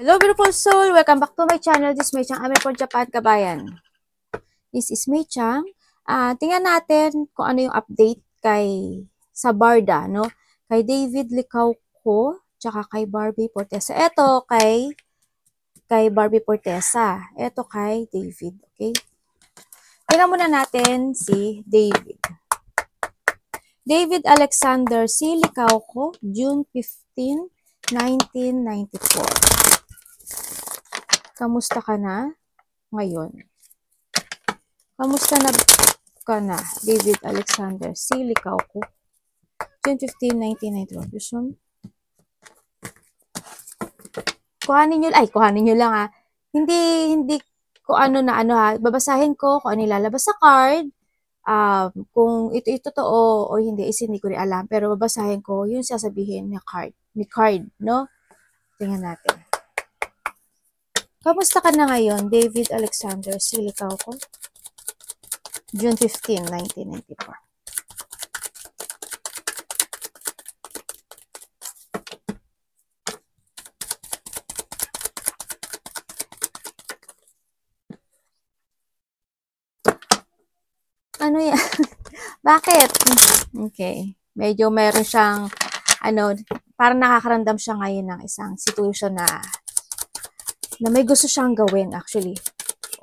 Hello beautiful soul! Welcome back to my channel. This is Mei Chang, Amin from Japan, kabayan. This is Mei Chang. Tingnan natin kung ano yung update sa Barda, no? Kay David Licauco, tsaka kay Barbie Portesa. Ito kay Barbie Portesa. Ito kay David, okay? Tingnan muna natin si David. David Alexander C. Licauco, June 15, 1994. Kamusta ka na ngayon? Kamusta na ka na, David Alexander C. Licauco, June 15, 1991. Kuhanin nyo lang Hindi ko ano babasahin ko kung ano ilalabas sa card. Kung ito totoo o hindi, hindi ko rin alam. Pero babasahin ko yung sasabihin ni card, no? Tingnan natin. Kamusta ka na ngayon, David Alexander C. Licauco? June 15, 1994. Ano yan? Bakit? Okay. Medyo meron siyang, parang nakakaramdam siya ngayon ng isang situation na may gusto siyang gawin actually.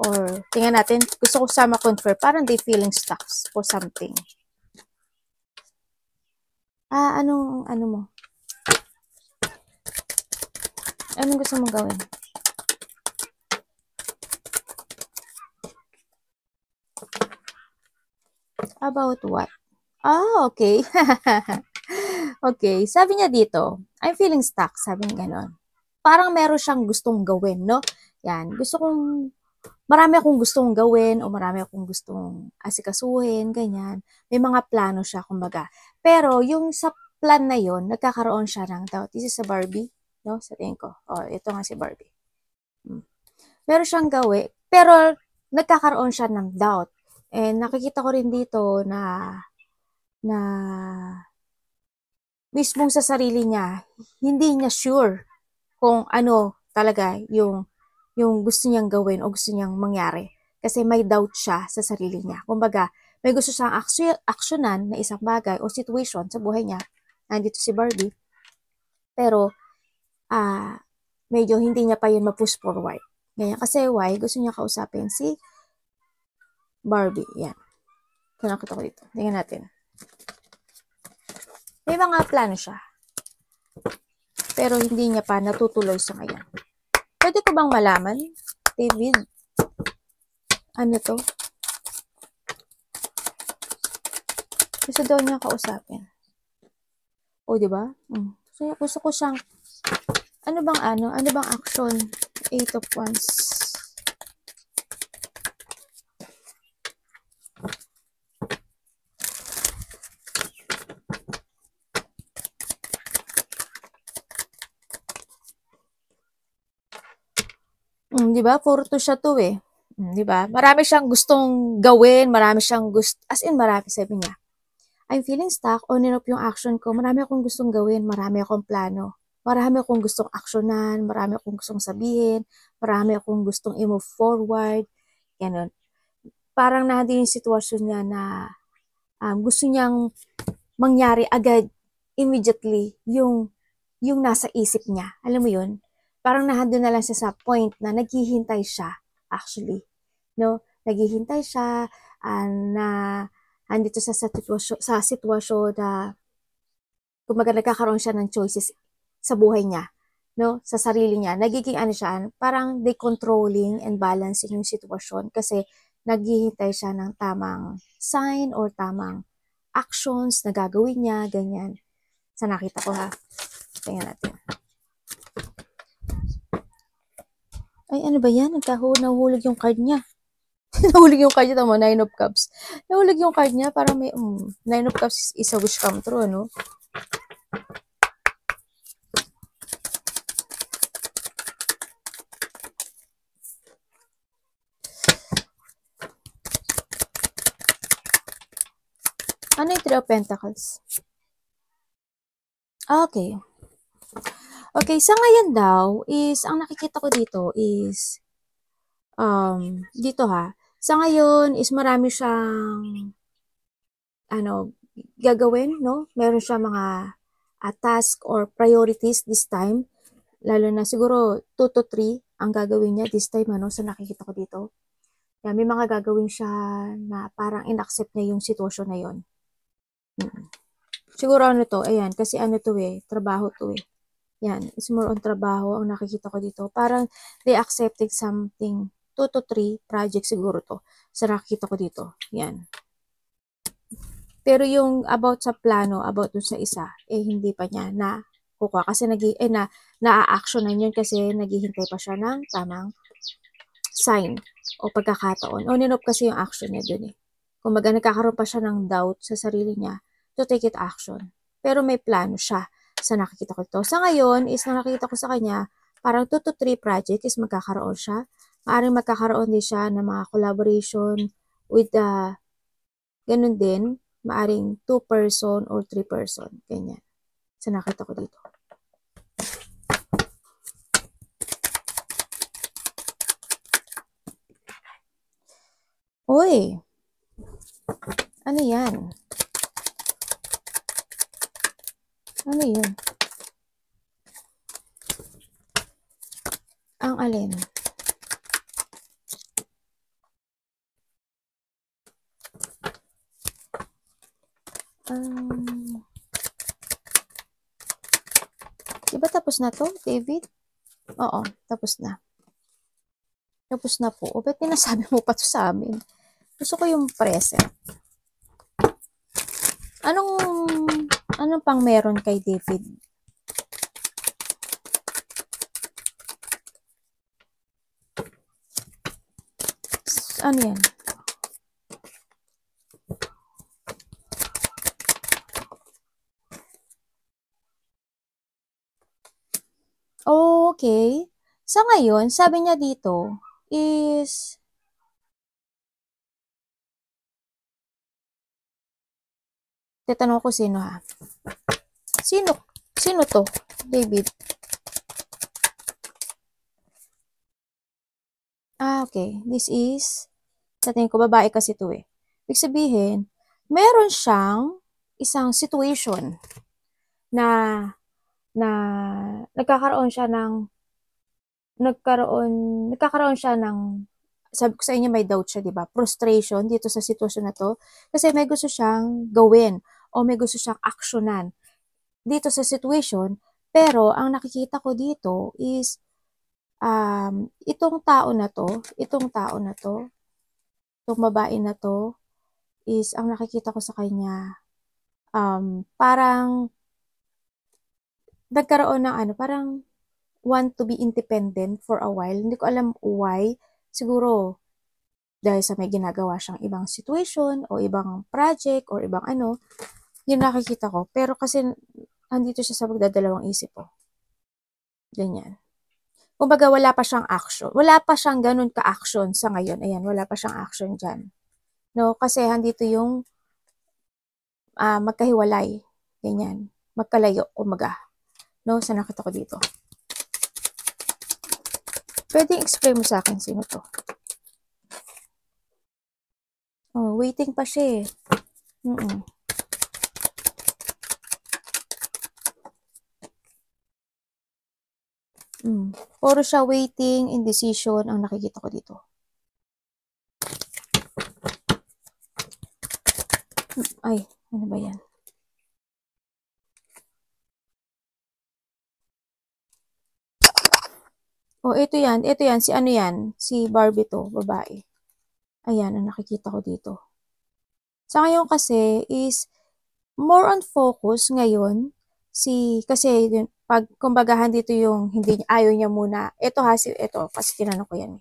Or, tingnan natin, gusto ko sama confirm, parang they feeling stuck for something. Ano mo? Anong gusto mong gawin? About what? Okay. Okay, sabi niya dito, I'm feeling stuck, sabi niya ganon. Parang meron siyang gustong gawin, no? Yan, marami akong gustong gawin o marami akong gustong asikasuhin, ganyan. May mga plano siya, kumbaga. Pero yung sa plan na yon, nagkakaroon siya ng doubt. This is sa Barbie, no? Sa tingin ko. Ito nga si Barbie. Meron siyang gawin, pero nagkakaroon siya ng doubt. And nakikita ko rin dito na mismong sa sarili niya, hindi niya sure kung ano talaga yung gusto niyang gawin o gusto niyang mangyari. Kasi may doubt siya sa sarili niya. Kumbaga, may gusto siyang aksyonan na isang bagay o situation sa buhay niya. Nandito si Barbie. Pero, medyo hindi niya pa yun ma-push forward. Ganyan. Kasi why? Gusto niya kausapin si Barbie. Yan. Nakita ko dito. Tingnan natin. May mga plano siya. Pero hindi niya pa natutuloy sa ngayon. Pwede ko bang malaman, David? Ano to? Gusto daw niya kausapin. Di ba? Gusto ko siyang, ano bang action? 8 of Wands. Di ba? Puro to siya to eh. Di ba? Marami siyang gustong gawin, marami sabi niya. I'm feeling stuck, on and off yung action ko. Marami akong gustong gawin, marami akong plano. Marami akong gustong aksyonan, marami akong gustong sabihin, marami akong gustong i-move forward. Ganun. Parang nandun yung sitwasyon niya na gusto niyang mangyari agad, immediately, yung nasa isip niya. Alam mo yun? Parang nandun na lang siya sa point na naghihintay siya, actually. No? Naghihintay siya, na andito sa sitwasyon na kumbaga nagkakaroon siya ng choices sa buhay niya, no? Sa sarili niya. Nagiging parang controlling and balancing yung sitwasyon kasi naghihintay siya ng tamang sign or tamang actions na gagawin niya, ganyan. Sa nakita ko ha. Tingnan natin. Ay, ano ba yan? Nahuhulog yung card niya. Nahulog yung card niya, tama, 9 of Cups. Nahulog yung card niya, parang may, 9 of Cups is a wish come true, no? Ano yung 3 of Pentacles? Okay. Okay, sa ngayon daw is, ang nakikita ko dito is, dito ha, sa ngayon is marami siyang, ano, gagawin, no? Meron siyang mga task or priorities this time. Lalo na siguro 2 to 3 ang gagawin niya this time, ano, sa nakikita ko dito. Yan, may mga gagawin siya na parang inaccept niya yung sitwasyon na yon. Siguro ano to, ayan, kasi ano to trabaho to Yan, it's more on trabaho ang nakikita ko dito. Parang they accepting something, 2 to 3 projects siguro to sa nakikita ko dito. Yan. Pero yung about sa plano, about dun sa isa, hindi pa niya na kukuha kasi na-actionan yun kasi naghihintay pa siya ng tamang sign o pagkakataon. On and off kasi yung action niya dun Kumbaga nagkakaroon pa siya ng doubt sa sarili niya to take it action. Pero may plano siya sa nakikita ko ito. Sa ngayon is na nakikita ko sa kanya, parang 2 to 3 project is magkakaroon siya. Maaring magkakaroon din siya ng mga collaboration with ganun din, maaring 2 person or 3 person. Ganyan. Sa nakita ko dito. Uy! Ano yan? Ano yun? Ang alin? Diba tapos na to, David? Oo, tapos na. Tapos na po. O, ba't pinasabi mo pa to sa amin? Gusto ko yung present. Anong pang meron kay David? Ano yan? Okay. Sa ngayon, sabi niya dito is tatanong ko sino ha. Sino to, David? Okay. This is, sa tingin ko, babae kasi to Ibig sabihin, meron siyang isang situation na nagkakaroon siya ng, sabi ko sa inyo may doubt siya, di ba? Frustration dito sa sitwasyon na to. Kasi may gusto siyang gawin o may gusto siyang aksyonan dito sa situation. Pero ang nakikita ko dito is itong babae na to is ang nakikita ko sa kanya parang nagkaroon ng parang want to be independent for a while. Hindi ko alam why. Siguro dahil sa may ginagawa siyang ibang situation o ibang project or ibang yun nakikita ko. Pero kasi andito siya sa magdadalawang isip ko. Ganyan. Kumbaga wala pa siyang action. Wala pa siyang ganun ka-action sa ngayon. Ayan, wala pa siyang action dyan. No? Kasi andito yung magkahiwalay. Ganyan. Magkalayo, kumbaga. No? Sa nakita ko dito. Pwede explain mo sa akin sino to. Oh, waiting pa siya Puro siya waiting, indecision ang nakikita ko dito. Ay, ano ba yan? Oh, ito yan. Si ano yan? Si Barbie to, babae. Ayan, ang nakikita ko dito. Sa ngayon kasi is more on focus ngayon kasi pag kumbagahan dito yung hindi ayaw niya muna. Ito kasi tinanong ko yan.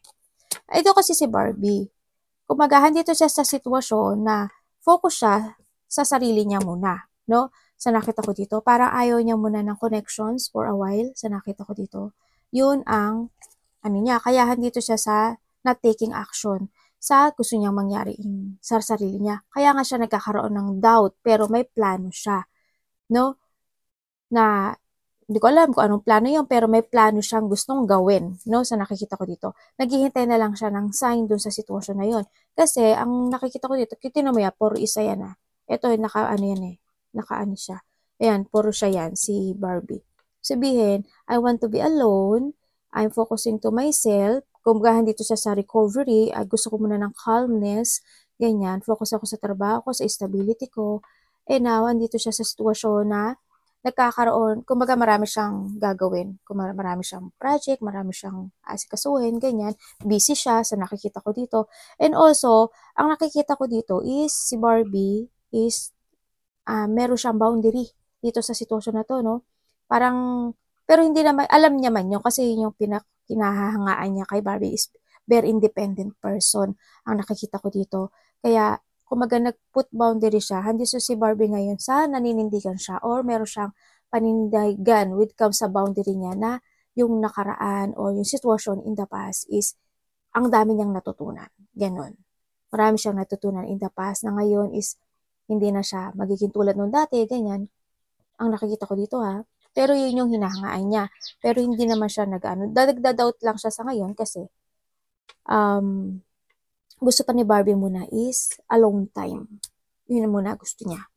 Ito kasi si Barbie. Kumbagahan dito siya sa sitwasyon na focus siya sa sarili niya muna, no? Sa nakita ko dito, parang ayaw niya muna ng connections for a while. Sa nakita ko dito, yun ang niya, kaya dito siya sa not taking action sa gusto niyang mangyari sa sarili niya. Kaya nga siya nagkakaroon ng doubt, pero may plano siya, no? Na Hindi ko alam kung anong plano yun, pero may plano siyang gustong gawin, no, sa nakikita ko dito. Naghihintay na lang siya ng sign dun sa sitwasyon na yun. Kasi, ang nakikita ko dito, tinan mo yan, puro isa yan ah. Ito, naka-ano yan eh. Naka-ano siya. Ayan, puro siya yan, si Barbie. Sabihin, I want to be alone, I'm focusing to myself, kumbaga dito siya sa recovery, gusto ko muna ng calmness, ganyan, focus ako sa trabaho ko, sa stability ko. Now, andito siya sa sitwasyon na nagkakaroon, kumbaga marami siyang gagawin. Kumbaga marami siyang project, marami siyang asikasuhin, ganyan. Busy siya sa nakikita ko dito. And also, ang nakikita ko dito is si Barbie is meron siyang boundary dito sa sitwasyon na to, no? Parang, pero hindi naman, alam niya man yun kasi yun yung kinahahangaan niya kay Barbie is very independent person ang nakikita ko dito. Kaya, kumaga nag-put boundary siya, hindi si Barbie ngayon sa naninindigan siya or meron siyang panindigan with comes sa boundary niya na yung nakaraan or yung sitwasyon in the past is ang dami niyang natutunan. Ganon. Marami siyang natutunan in the past na ngayon is hindi na siya magiging tulad nung dati, ganyan. Ang nakikita ko dito ha. Pero yun yung hinahangaan niya. Pero hindi naman siya nag-ano. Dadagda-doubt lang siya sa ngayon kasi um, gusto pa ni Barbie muna is alone time. Yun muna gusto niya.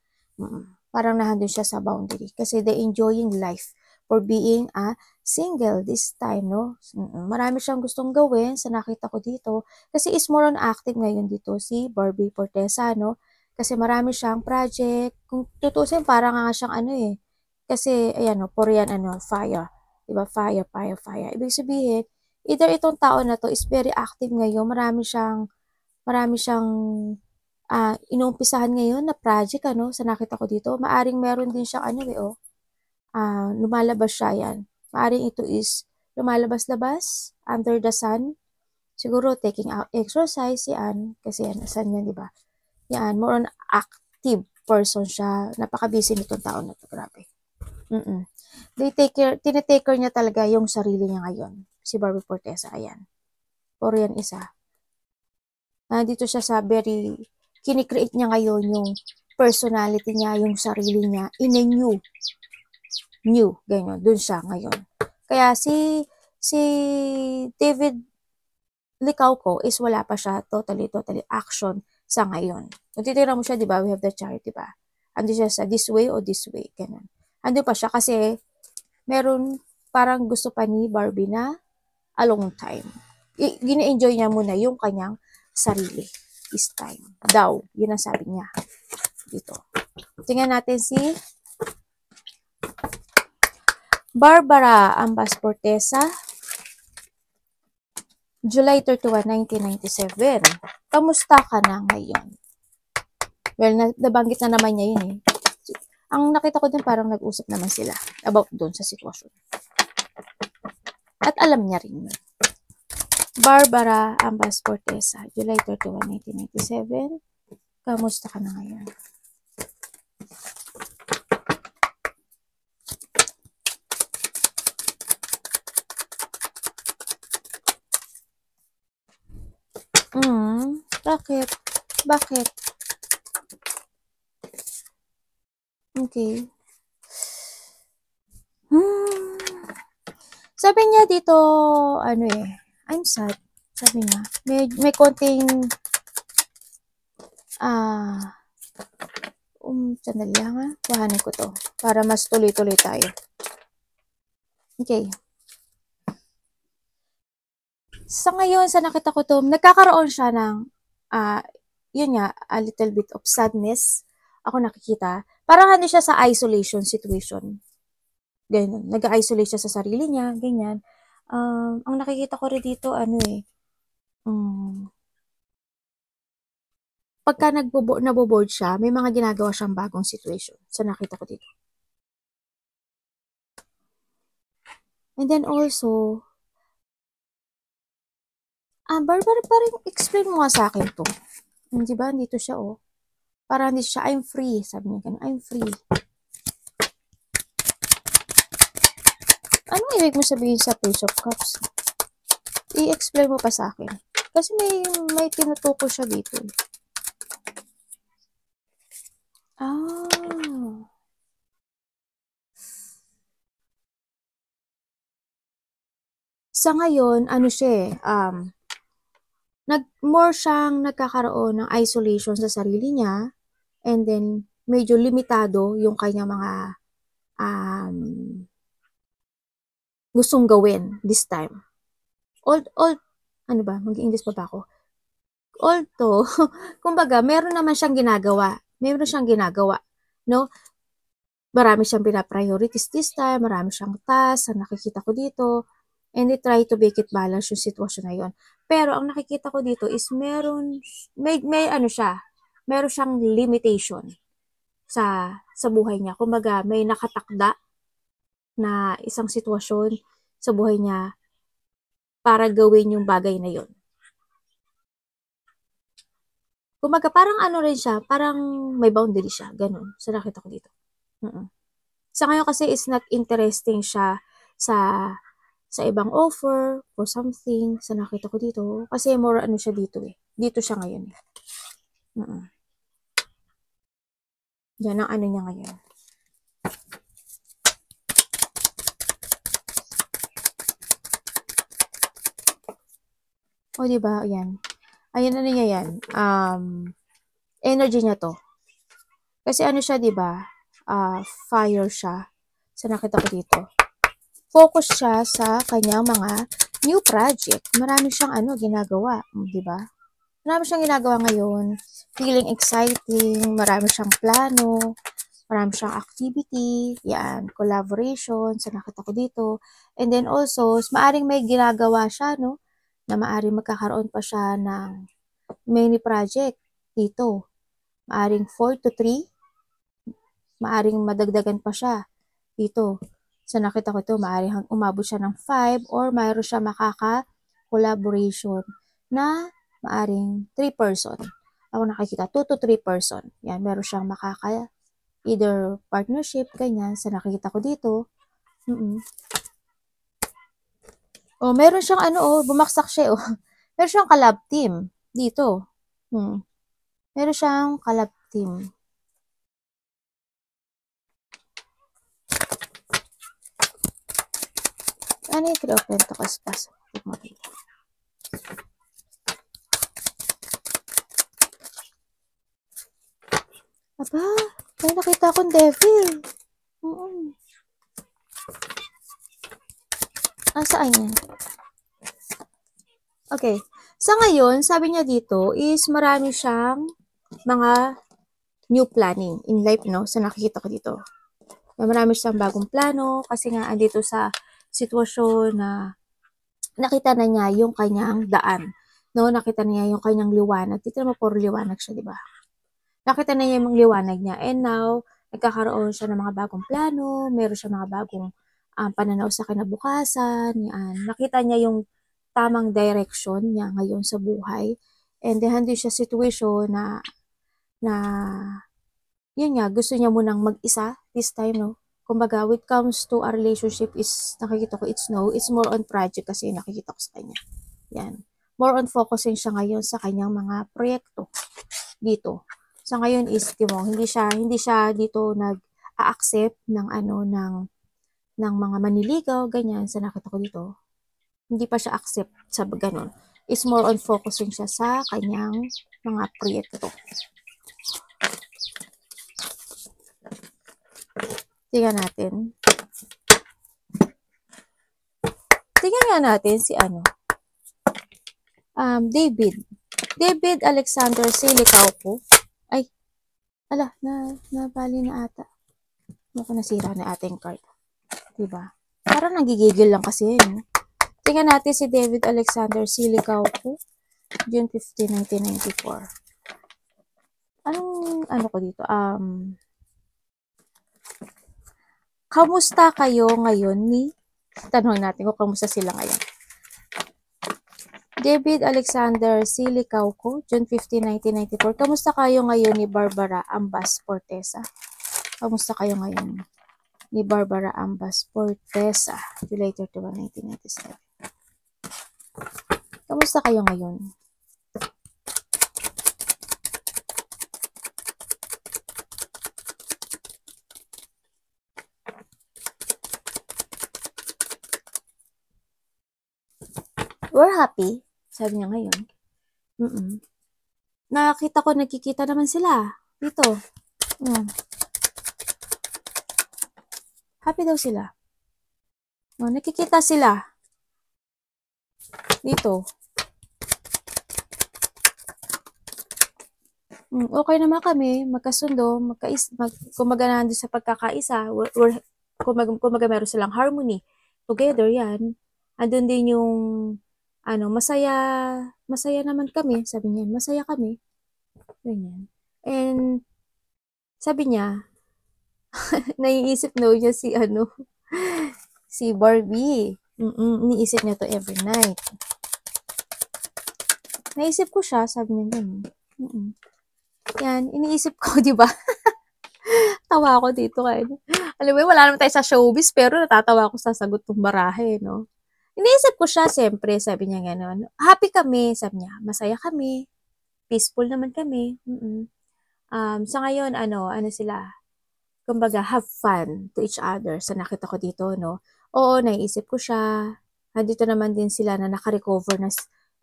Parang nahandun siya sa boundary. Kasi they enjoying life for being a single this time, no? Marami siyang gustong gawin sa nakita ko dito. Kasi is more on active ngayon dito si Barbie Fortesa, no? Kasi marami siyang project. Kung tutusin, parang nga siyang ano eh. Kasi, ayan, no, Korean, fire. Diba? Fire, fire, fire. Ibig sabihin, either itong tao na to is very active ngayon. Marami siyang inuumpisahan ngayon na project, sa nakita ko dito. Maaring meron din siyang, lumalabas siya yan. Maaring ito is lumalabas-labas under the sun. Siguro taking out exercise yan. Kasi yan, sun yan, di ba? Yan, more on active person siya. Napaka-busy nitong tao na to. Grabe. Tinitake care niya talaga yung sarili niya ngayon. Si Barbie Fortesa, ayan. Or yan isa. Nandito siya sa kinikreate niya ngayon yung personality niya, yung sarili niya, in a new, ganyan, dun siya ngayon. Kaya si David Licauco is wala pa siya totally action sa ngayon. Kung titignan mo siya, di ba, we have the chart, di ba? Ando siya sa this way or this way, ganun. Ando pa siya kasi meron parang gusto pa ni Barbie na a long time. Gina-enjoy niya muna yung kanyang sarili this time. Daw, yun ang sabi niya dito. Tingnan natin si Barbara Ambas Fortesa, July 31, 1997. Kamusta ka na ngayon? Well, nabanggit na naman niya yun eh. Ang nakita ko dun parang nag-usap naman sila about dun sa sitwasyon. At alam niya rin yun. Barbara Ambas Fortesa, July 31, 1997. Kamusta ka na ngayon? Bakit? Bakit? Okay. Sabi niya dito, I'm sad. Sabi niya, may konting, sandali lang ha. Kuhanin ko to para mas tuloy-tuloy tayo. Okay. Sa ngayon, sa nakita ko to, nagkakaroon siya ng, yun nga, a little bit of sadness. Ako nakikita. Parang ano siya sa isolation situation. Ganyan. Nag-isolate siya sa sarili niya, ganyan. Ang nakikita ko rin dito, pagka naboboard siya, may mga ginagawa siyang bagong situation. Sa nakita ko dito. And then also, Barbara, parang explain mo nga sa akin to. Di ba? Dito siya, oh. Parang hindi siya, I'm free. Sabi niya ganun, I'm free. Anong ibig mo sabihin sa Page of Cups? I-explain mo pa sa akin. Kasi may tinutuko siya dito. sa ngayon, ano siya eh, more siyang nagkakaroon ng isolation sa sarili niya, and then medyo limitado yung kanyang mga um, gustong gawin this time. Ano ba? Mag-English pa ba ako? Although, kumbaga, meron naman siyang ginagawa. Meron siyang ginagawa. No? Marami siyang pinapriorities this time. Marami siyang task na nakikita ko dito. And they try to make it balance yung sitwasyon na yun. Pero ang nakikita ko dito is may ano siya, meron siyang limitation sa buhay niya. Kumbaga, may nakatakda na isang sitwasyon sa buhay niya para gawin yung bagay na yun. Kumbaga, parang ano rin siya, parang may boundary siya. Ganun. So, nakita ko dito. Sa ngayon kasi is not interesting siya sa ibang offer or something. Sa nakita ko dito. Kasi more ano siya dito eh. Dito siya ngayon. Yan ang ano niya ngayon. O, diba? Ayan. Ayan, ano niya yan. Energy niya to. Kasi ano siya, diba? Fire siya. Sa nakita ko dito. Focus siya sa kanyang mga new project. Marami siyang ano, ginagawa. Diba? Marami siyang ginagawa ngayon. Feeling exciting. Marami siyang plano. Marami siyang activity. Yan. Collaboration. Sa nakita ko dito. And then also, maaring may ginagawa siya, no? Na maaring magkakaroon pa siya ng mini project dito. Maaring 4 to 3. Maaring madagdagan pa siya dito. So, nakita ko ito, maaring umabot siya ng 5 or mayroon siya makaka-collaboration na maaring 3 person. Ako nakikita, 2 to 3 person. Yan, meron siyang either partnership, ganyan. So, nakikita ko dito. Oh, meron siyang bumaksak siya, Meron siyang collab team dito. Meron siyang collab team. Ano yung 3 of Pentacles plus? Aba, may nakita akong devil. Saan yan? Okay. Sa ngayon, sabi niya dito is marami siyang mga new planning in life, no? Sa nakikita ko dito. Marami siyang bagong plano kasi nga andito sa sitwasyon na nakita na niya yung kanyang daan. No? Nakita na niya yung kanyang liwanag. Dito naman puro liwanag siya, di ba? Nakita na niya yung liwanag niya. And now, nagkakaroon siya ng mga bagong plano. Meron siya mga bagong pananaw sa kinabukasan. Yan. Nakita niya yung tamang direction niya ngayon sa buhay. And then, hindi siya situation na yun nga, gusto niya munang mag-isa this time, no? Kumbaga, when it comes to a relationship is, nakikita ko, it's more on project kasi nakikita ko sa kanya. Yan. More on focusing siya ngayon sa kanyang mga proyekto dito. Sa ngayon is, hindi siya dito nag-a-accept ng ng mga maniligaw, ganyan, sa nakita ko dito. Hindi pa siya accept sa ganun. Is more on focusing siya sa kanyang mga proyekto. Tingnan natin. Tingnan nga natin si David Alexander Silicauco. Ay, nabali na ata. Mukhang nasira na ating card. Diba? Parang nagigigil lang kasi yun. Tingnan natin si David Alexander Silicauco. June 15, 1994. Ano ko dito? Kamusta kayo ngayon tanong natin kung kamusta sila ngayon. David Alexander Silicauco, June 15, 1994. Kamusta kayo ngayon ni Barbara Ambas Portesa? Kamusta kayo ngayon ni Barbara Ambas Portesa? July 31, 1997. Kamusta kayo ngayon? we're happy, sabi niya ngayon. Nakita ko, nagkikita naman sila dito. Happy daw sila. Nakikita sila dito. Okay naman kami, magkasundo, kumaga nandun sa pagkakaisa, kumaga meron silang harmony. Together, yan. Andun din yung, masaya naman kami, sabi niya, masaya kami. Ganyan. And, sabi niya, naiisip daw niya si Barbie. Iniisip niya to every night. Naisip ko siya, sabi niya ganun. Yan, iniisip ko, di ba? Tawa ako dito kaya. Alam mo, wala naman tayo sa showbiz, pero natatawa ako sa sagot ng barahe, no? Iniisip ko siya, siyempre, sabi niya gano'n. Happy kami, sabi niya. Masaya kami. Peaceful naman kami. Sa ngayon, ano sila? Kumbaga, have fun to each other. Sa nakita ko dito, no? Oo, naiisip ko siya. Nandito naman din sila na nakarecover na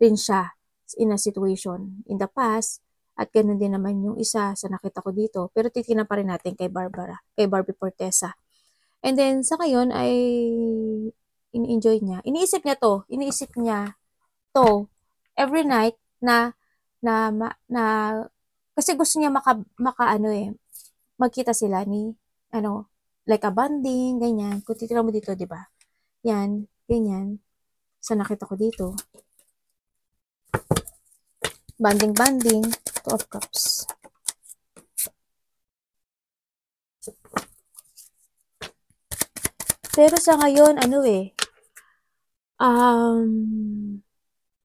rin siya in a situation in the past. At ganun din naman yung isa sa nakita ko dito. Pero titignan pa rin natin kay Barbie Fortesa. And then, sa ngayon ay in-enjoy niya. Iniisip niya to every night na kasi gusto niya magkita sila ni, like a bonding, ganyan. Kung titignan mo dito, di ba? Yan, ganyan. Sa nakita ko dito. Banding, Two of Cups. Pero sa ngayon,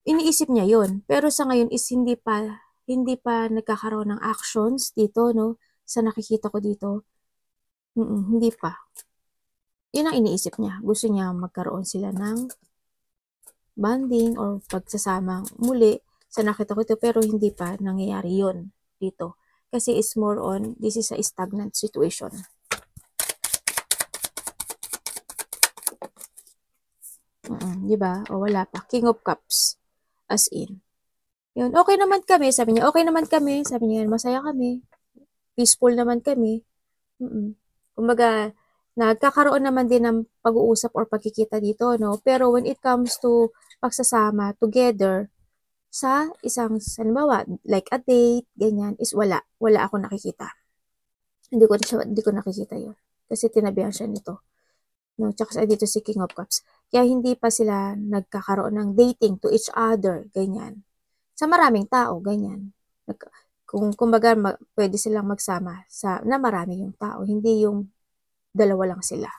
iniisip niya yun. Pero sa ngayon is hindi pa nagkakaroon ng actions dito, no? Sa nakikita ko dito. Hindi pa. Yun ang iniisip niya. Gusto niya magkaroon sila ng bonding or pagsasama muli sa nakita ko ito, pero hindi pa nangyayari yun dito. Kasi it's more on, this is a stagnant situation. Diba? O wala pa. King of Cups. As in. Yun. Okay naman kami. Sabi niya, masaya kami. Peaceful naman kami. Kumbaga, nagkakaroon naman din ng pag-uusap or pagkikita dito, no? Pero when it comes to pagsasama together, sa isang, halimbawa, like a date, ganyan, is wala ako nakikita. Hindi ko nakikita yun. Kasi tinabihan siya nito. No, tsaka dito si King of Cups. Kaya hindi pa sila nagkakaroon ng dating to each other, ganyan. Sa maraming tao, ganyan. Kumbaga, pwede silang magsama na marami yung tao, hindi yung dalawa lang sila.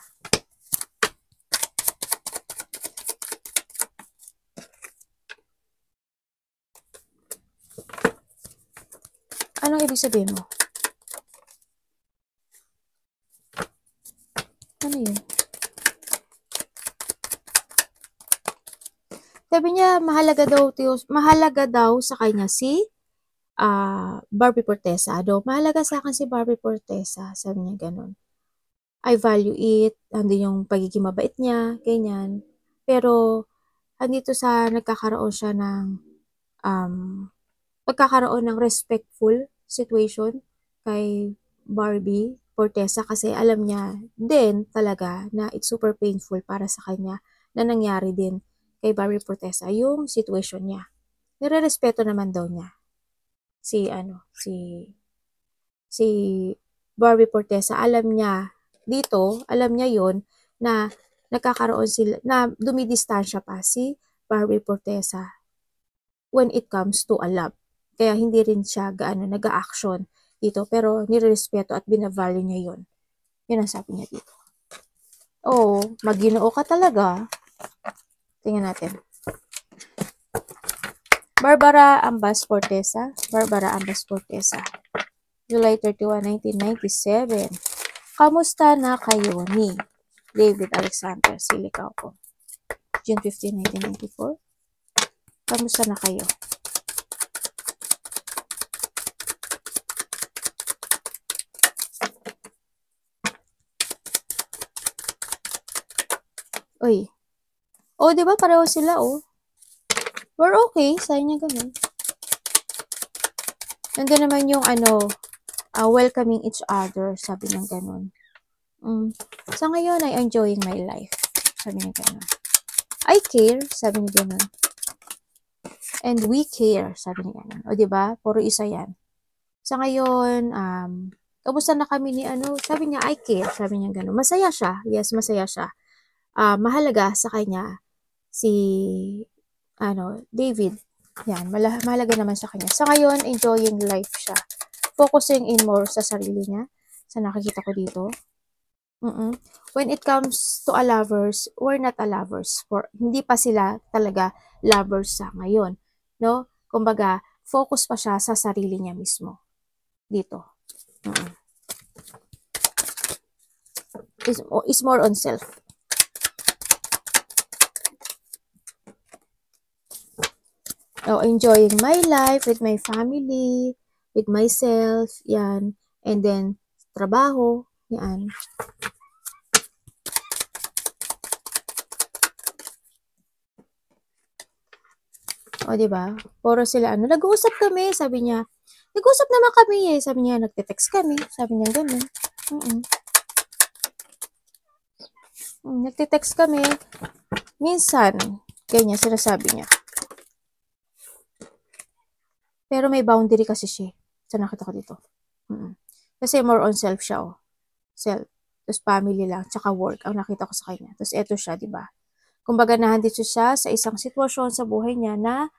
Anong ibig sabihin mo? Ano yun? Sabi niya, mahalaga daw sa kanya si Barbie Fortesa. Mahalaga sa akin si Barbie Fortesa. Sabi niya ganun. I value it. Andun yung pagiging mabait niya, ganyan. Pero, andito sa nagkakaroon siya ng pagkakaroon ng respectful situation kay Barbie Fortesa kasi alam niya din talaga na it's super painful para sa kanya na nangyari din kay Barbie Fortesa yung situation niya. Nire-respeto naman daw niya si Barbie Fortesa. Alam niya yon na nagkakaroon sila, na dumidistansya pa si Barbie Fortesa when it comes to a love. Kaya hindi rin siya nag-a-action dito, pero nire-respeto at binavalue niya yon. Yan ang sabi niya dito. Oo, maginoo ka talaga. Tingnan natin. Barbara Ambas Fortesa. July 31, 1997. Kamusta na kayo ni David Alexander Silicauco? June 15, 1994. Kamusta na kayo? Uy. Oh, di ba pareho sila, oh. we're okay. Sabi niya ganun. Nandun naman yung welcoming each other. Sabi niya ganun. Sa ngayon, I enjoying my life. Sabi niya ganun. I care. Sabi niya ganun. And we care. Sabi niya ganun. O diba? Puro isa yan. Sa ngayon, kamusta na kami ni sabi niya, I care. Sabi niya ganun. Masaya siya. Yes, masaya siya. Mahalaga sa kanya si David. Yan, mahalaga naman sa kanya. Sa ngayon, enjoying life siya. Focusing in more sa sarili niya. Sa nakikita ko dito. When it comes to a lovers, we're not a lovers. Hindi pa sila talaga lovers sa ngayon. No? Kumbaga, focus pa siya sa sarili niya mismo. Dito. Is more on self. Enjoying my life with my family, with myself, yan. And then, trabaho, yan. O, diba? Puro sila, nag-uusap kami, sabi niya. Nag-uusap naman kami eh. Sabi niya, nagte-text kami. Sabi niya, ganun. Nagte-text kami. Minsan, ganyan, sinasabi niya. Pero may boundary kasi siya. Sa nakita ko dito. Kasi more on self siya, oh. Self. Tapos family lang. Tsaka work. Ang nakita ko sa kanya. Tapos eto siya, diba? Kumbaga, nahandito siya sa isang sitwasyon sa buhay niya na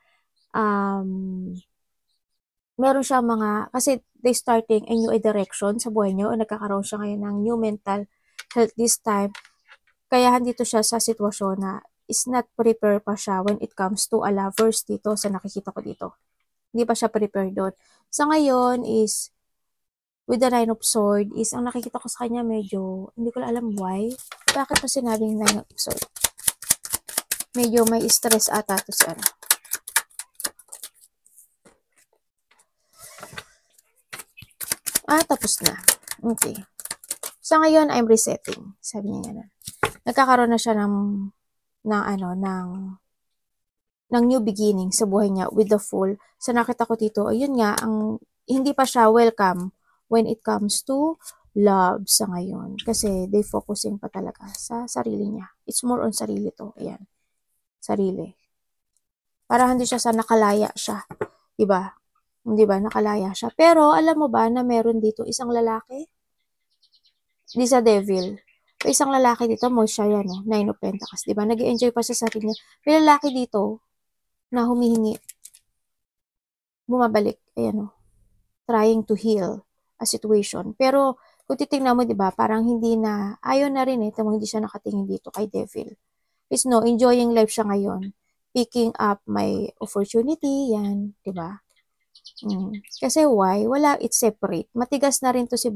meron siya kasi they starting a new direction sa buhay niya o nagkakaroon siya ngayon ng new mental health this time. Kaya handito siya sa sitwasyon na is not prepared pa siya when it comes to a lovers dito sa nakikita ko dito. Hindi pa siya prepared doon. Sa ngayon is, with the 9 of Swords, is ang nakikita ko sa kanya medyo, hindi ko alam why. Bakit pa sinabing 9 of Swords? Medyo may stress ata to siya. Tapos na. Okay. Sa ngayon, I'm resetting. Sabi niya gano'n. Nagkakaroon na siya ng new beginning sa buhay niya with the Fool. Sa nakita ko dito, ayun nga, hindi pa siya welcome when it comes to love sa ngayon. Kasi they focusing pa talaga sa sarili niya. It's more on sarili to. Ayan. Sarili. Para hindi siya sa nakalaya siya. Diba? Diba? Nakalaya siya. Pero alam mo ba na meron dito isang lalaki? Di sa devil. Isang lalaki dito, mo siya yan, no? 9 of Pentacles. Diba? Nag-enjoy pa sa sarili niya. May lalaki dito na humihingi. Bumabalik. Ayan, no? Trying to heal a situation. Pero, kung titignan mo, diba, parang hindi na, ayaw na rin hindi siya nakatingin dito kay devil. Is no, enjoying life siya ngayon. Picking up my opportunity, yan, diba? Kasi why? Wala, it's separate. Matigas na rin to si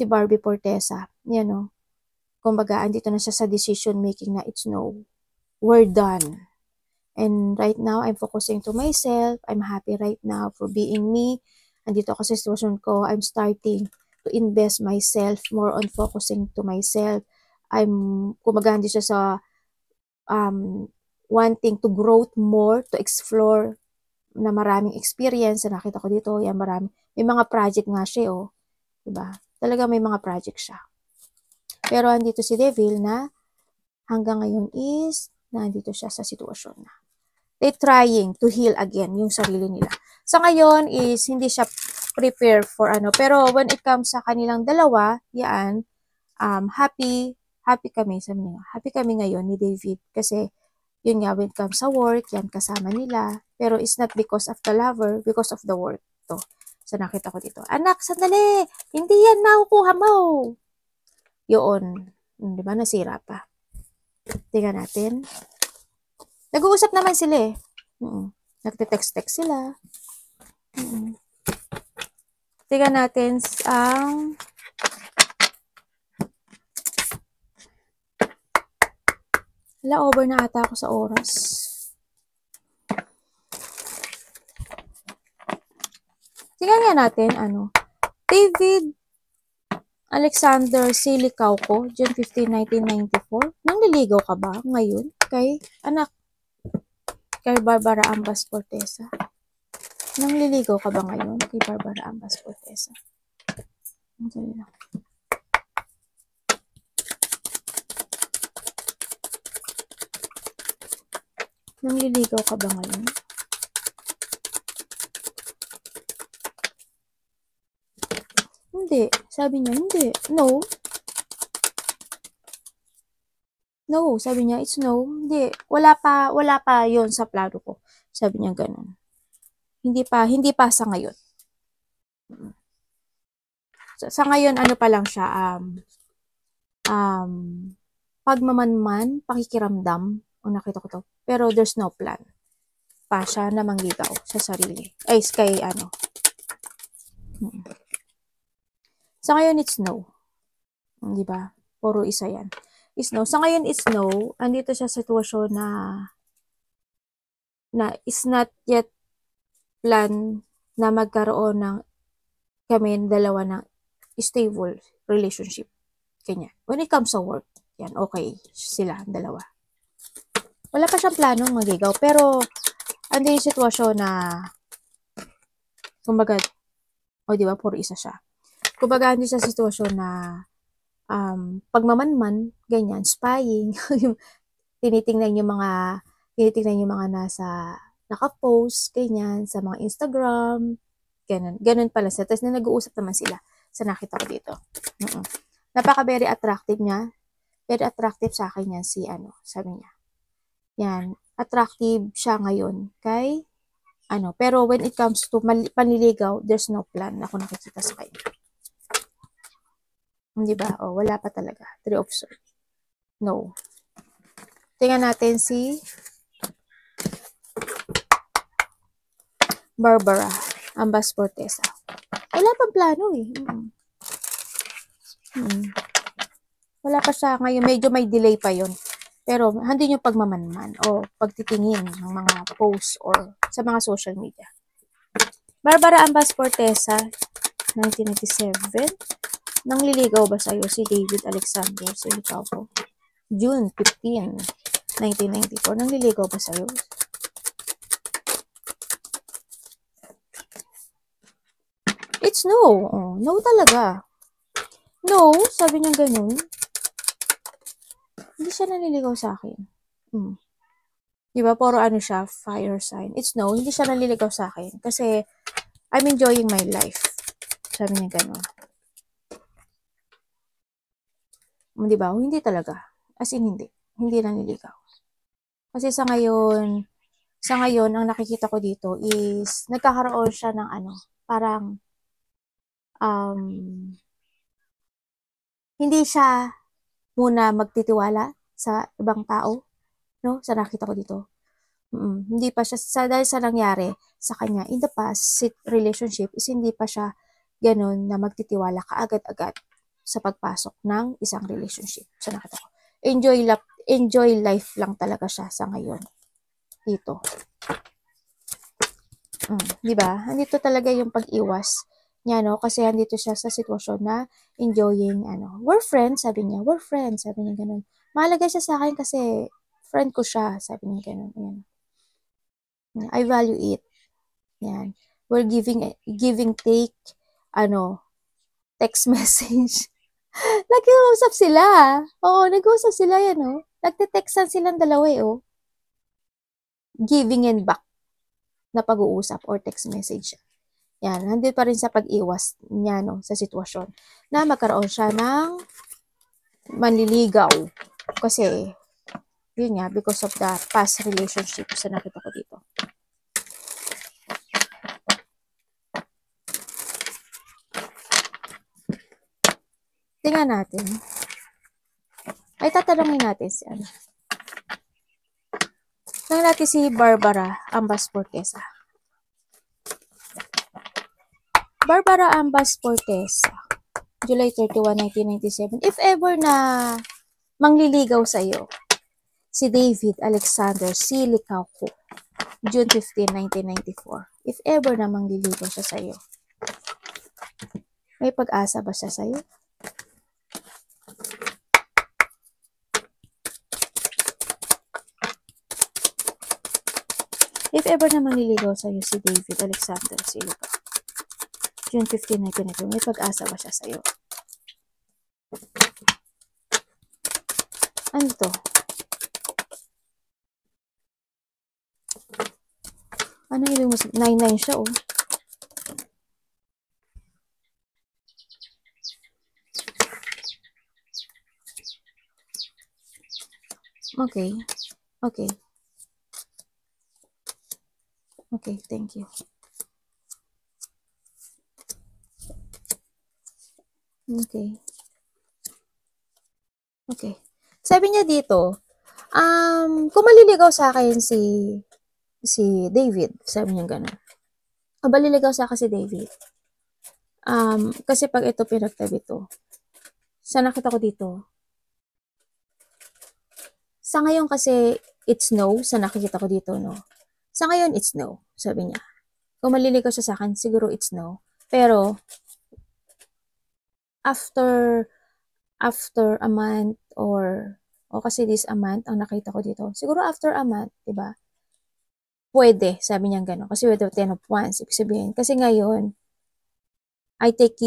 Barbie Fortesa. Yan, no? Kumbaga, andito na siya sa decision making na it's no. We're done. And right now, I'm focusing to myself. I'm happy right now for being me. Andito ako sa situation ko. I'm starting to invest myself more on focusing to myself. Kumbaga, andito siya sa wanting to grow more, to explore na maraming experience na nakita ko dito. Yan, marami. May mga project nga siya, oh. Diba? Talaga may mga project siya. Pero andito si Devil na hanggang ngayon is nandito siya sa sitwasyon na they're trying to heal again yung sarili nila. Sa ngayon is hindi siya prepare for pero when it comes sa kanilang dalawa, yan, happy kami, sabi niya. Happy kami ngayon ni David kasi yun nga, when it comes sa work, yan kasama nila. Pero it's not because of the lover, because of the work. To. So nakita ko dito. Anak, sandali! Hindi yan makukuha mo! Yun. Di ba? Nasira pa. Tingnan natin. Nag-uusap naman sila eh. Nagte-text-text sila. Tingnan natin ang over na ata ako sa oras. Tingnan nga natin, David Alexander Silicauco, June 15, 1994. Nangliligaw ka ba ngayon kay anak? Kay Barbara Ambas Fortesa. Nangliligaw ka ba ngayon kay Barbara Ambas Fortesa? Dali lang. Nangliligaw ka ba ngayon? Hindi. Sabi niya, hindi. No. No. Sabi niya, it's no. Hindi. Wala pa yon sa plano ko. Sabi niya ganun. Hindi pa sa ngayon. Sa ngayon, ano pa lang siya, pagmamanman, pakikiramdam, ang nakita ko to. Pero there's no plan pa siya na mangligaw sa sarili. Ay, kay ano. Sa ngayon, it's no. Di ba? Puro isa yan. It's no. Sa ngayon, it's no. Andito siya sa sitwasyon na is not yet plan na magkaroon ng kami dalawa ng stable relationship. Kanya. When it comes to work, yan, okay sila, dalawa. Wala pa siyang planong magigaw, pero ando yung sitwasyon na kumbaga, di ba, puro isa siya. Kumbaga, ando sa sitwasyon na pagmamanman, ganyan, spying, tinitingnan yung mga nasa naka-post, ganyan, sa mga Instagram, ganun pala siya. Tapos na nag-uusap naman sila sa nakita ko dito. Napaka very attractive niya. Very attractive sa akin yan sabi niya. Yan, attractive siya ngayon kay pero when it comes to panliligaw, there's no plan ako nakikita sa kanya. Hindi ba? Wala pa talaga. 3 of Swords. No. Tingnan natin si Barbara Ambas Fortesa. Wala pang plano eh. Wala pa siya ngayon. Medyo may delay pa yon. Pero hindi yung pagmamanman o pagtitingin ng mga posts or sa mga social media. Barbara Ambas Fortesa, 1997. Nangliligaw ba sa'yo si David Alexander Silicao? June 15, 1994. Nangliligaw ba sa'yo? It's no. No talaga. No, sabi niya ganun. Hindi siya nanliligaw sa akin. Diba? Puro siya, fire sign. It's no, hindi siya nanliligaw sa akin. Kasi, I'm enjoying my life. Sabi niya ganun. Diba? Hindi talaga. As in, hindi. Hindi nanliligaw. Kasi sa ngayon, ang nakikita ko dito is, nagkakaroon siya ng parang, hindi siya muna magtitiwala sa ibang tao, no? Sa nakita ko dito. Hindi pa siya, dahil sa nangyari sa kanya, in the past relationship, is hindi pa siya ganun na magtitiwala kaagad-agad sa pagpasok ng isang relationship. Sa nakita ko. Enjoy life lang talaga siya sa ngayon. Dito. Diba? Andito talaga yung pag-iwas niya, no? Kasi andito siya sa sitwasyon na enjoying, we're friends, sabi niya. We're friends, sabi niya ganun. Mahalaga siya sa akin kasi friend ko siya, sabi niya ganun. Yan. I value it. Yan. We're giving take, text message. Nag-uusap sila. Oo, nag-uusap sila yan, oh. Nagte-textan silang dalawa, oh. Giving and back na pag-uusap or text message. Yan, nandito pa rin sa pag-iwas niya, no, sa sitwasyon na magkaroon siya ng manliligaw. Kasi, yun nga, because of the past relationship sa nakita ko dito. Tingnan natin. Ay, tatanungin natin si Tingnan natin si Barbara Ambas Fortesa. Barbara Ambas Fortesa, July 31, 1997. If ever na mangliligaw sa iyo, si David Alexander Silicao, June 15, 1994. If ever na mangliligaw siya sa iyo, may pag-asa ba siya sa iyo? If ever na manliligaw sa'yo si David Alexander Silva, June 15, 1992, may pag-asa ba siya sa'yo? Ano to? Ano ibig mo sabihin? 9-9 siya, oh. Okay. Okay. Okay, thank you. Okay. Okay. Sabi niya dito, kung maliligaw sa akin si David, sabi niya gano'n. Kung maliligaw sa akin si David, kasi pag ito pinagtabi to, sa nakita ko dito, sa ngayon kasi it's no, sa nakikita ko dito, no. Sa ngayon, it's no, sabi niya. Kung maliligaw siya sa akin, siguro it's no. Pero, after a month o kasi this a month, ang nakita ko dito, siguro after a month, diba? Pwede, sabi niya gano'n. Kasi with the 10 of Wands, ibig sabihin. Kasi ngayon, I take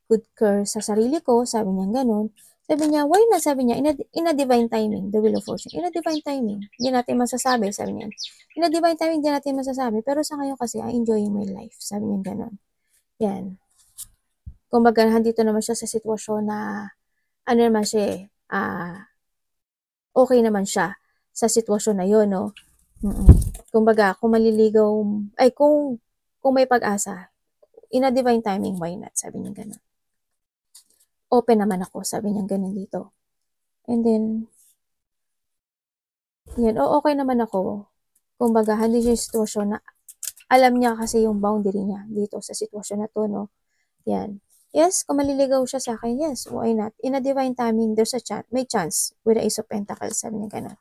good care sa sarili ko, sabi niya gano'n. Sabi niya, why not? Sabi niya, in a divine timing, the wheel of fortune. In a divine timing, hindi natin masasabi, sabi niya. In a divine timing, hindi natin masasabi. Pero sa ngayon kasi, I'm enjoying my life, sabi niya gano'n. Yan. Kumbaga, handito naman siya sa sitwasyon na, ano naman siya, okay naman siya sa sitwasyon na yun, no? Kumbaga, kung maliligaw, kung may pag-asa, in a divine timing, why not? Sabi niya gano'n. Open naman ako, sabi niya gano'n dito. And then, yan, okay naman ako. Kumbaga, hindi siya yung sitwasyon na, alam niya kasi yung boundary niya dito sa sitwasyon na to, no? Yan. Yes, kung maliligaw siya sa akin, yes, why not? In a divine timing, there's a chance, may chance with the Ace of Pentacles, sabi niya gano'n.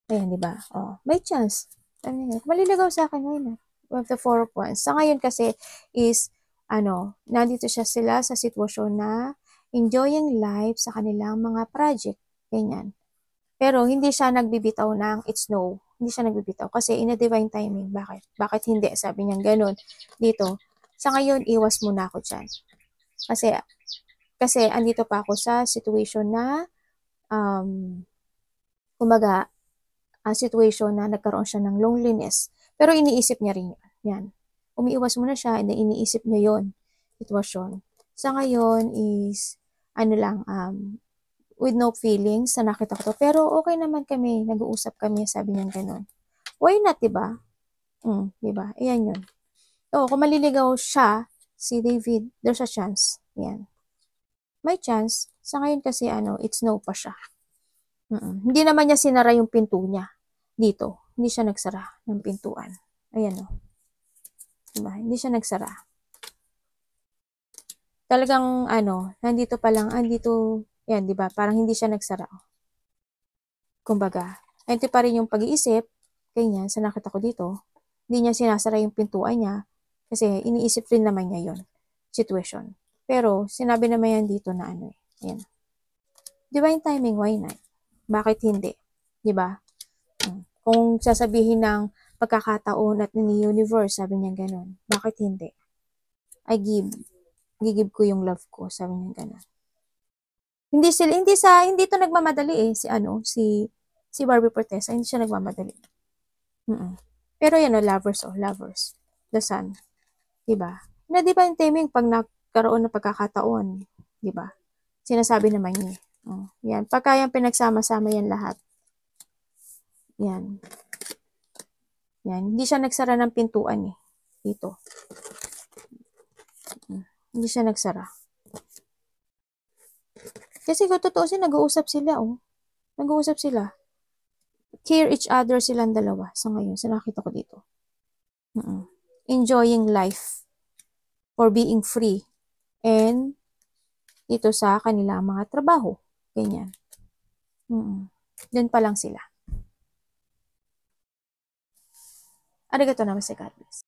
Ayan, di ba? Oh, may chance. Sabi niya, maliligaw sa akin, why not? With the 4 of Wands. Sa ngayon kasi is, nandito sila sa sitwasyon na enjoying life sa kanilang mga project. Ganyan. Pero hindi siya nagbibitaw ng it's no. Hindi siya nagbibitaw kasi in a divine timing. Bakit? Bakit hindi? Sabi niya ganun. Dito, sa ngayon, iwas muna ako dyan. Kasi andito pa ako sa situation na, kumbaga, situation na nagkaroon siya ng loneliness. Pero iniisip niya rin yan. Umiiwas muna siya and iniisip niya yon sitwasyon. Sa ngayon is, with no feelings sa nakita ko to. Pero okay naman kami, nag-uusap kami, sabi niya gano'n. Why not, diba? Diba? Ayan yun. Kung maliligaw siya, si David, there's a chance. Yan. May chance. Sa ngayon kasi, it's no pa siya. Hindi naman niya sinara yung pinto niya dito. Hindi siya nagsara ng pintuan. Ayan, o. Diba? Hindi siya nagsara. Talagang, nandito pa lang, yan, diba? Parang hindi siya nagsara. Kumbaga, ito pa rin yung pag-iisip, ganyan, sa nakita ko dito, hindi niya sinasara yung pintuan niya, kasi iniisip rin naman niya yon situation. Pero, sinabi naman yan dito na yan. Divine timing, why not? Bakit hindi? Diba? Kung sasabihin ng pagkakataon at ni universe, sabi niya ganun, bakit hindi? Gigib ko yung love ko, sabi niya ganun. Hindi to nagmamadali si Barbie Fortesa, hindi siya nagmamadali. Pero yan lovers, the sun. Diba? Na diba yung timing pag nagkaroon ng pagkakataon, diba? Sinasabi naman niya. Yan, pagka yan pinagsama-sama yan lahat. Yan. Yan, hindi siya nagsara ng pintuan dito. Hindi siya nagsara. Kasi kung totoosin, nag-uusap sila, Nag-uusap sila. Care each other silang dalawa sa ngayon. Sa nakita ko dito. Enjoying life. For being free. And, dito sa kanila mga trabaho. Ganyan. Doon pa lang sila. Arigato namaste, God bless.